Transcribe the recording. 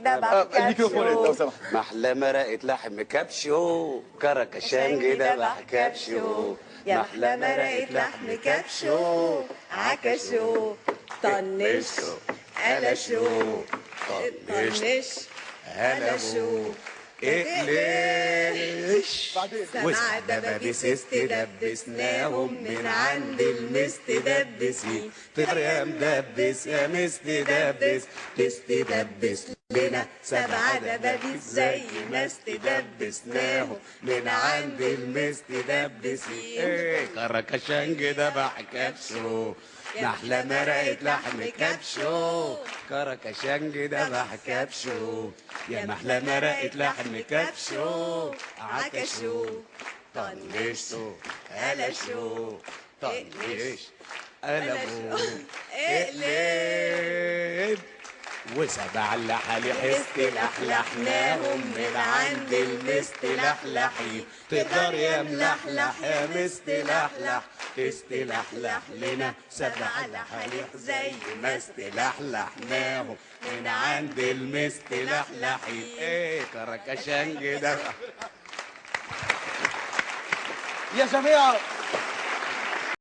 دبح الميكروفون لو كبشو. سمحت. محلى مرقة لحم كبشو، كركشانج دبح كبشو. يا محلى مرقة لحم كبشو عكشو طنش قلشو طنش قلشو اقلش سمع دبابيس استدبسناهم من عند المستدبسين. تقدر يا مدبس يا مستدبس تستدبس لنا 7 دبابيس زي ما استدبسناهم من عند المستدبسين. ايه كركشانج دبح كبشو، محلى مرقة لحم كبشو، كركشانج دبح كبشو، يا محلى مرقة لحم كبشو عكشو طنشتو قلشو طنش قلبو اقلب وسبع اللحاليح استلحلحناهم من عند المستلحلحين. تقدر يا ملحلح يا مستلحلح تستلحلح لنا 7 لحاليح زي ما استلحلحناهم من عند المستلحلحين. ايه كركشانج ده يا جماعه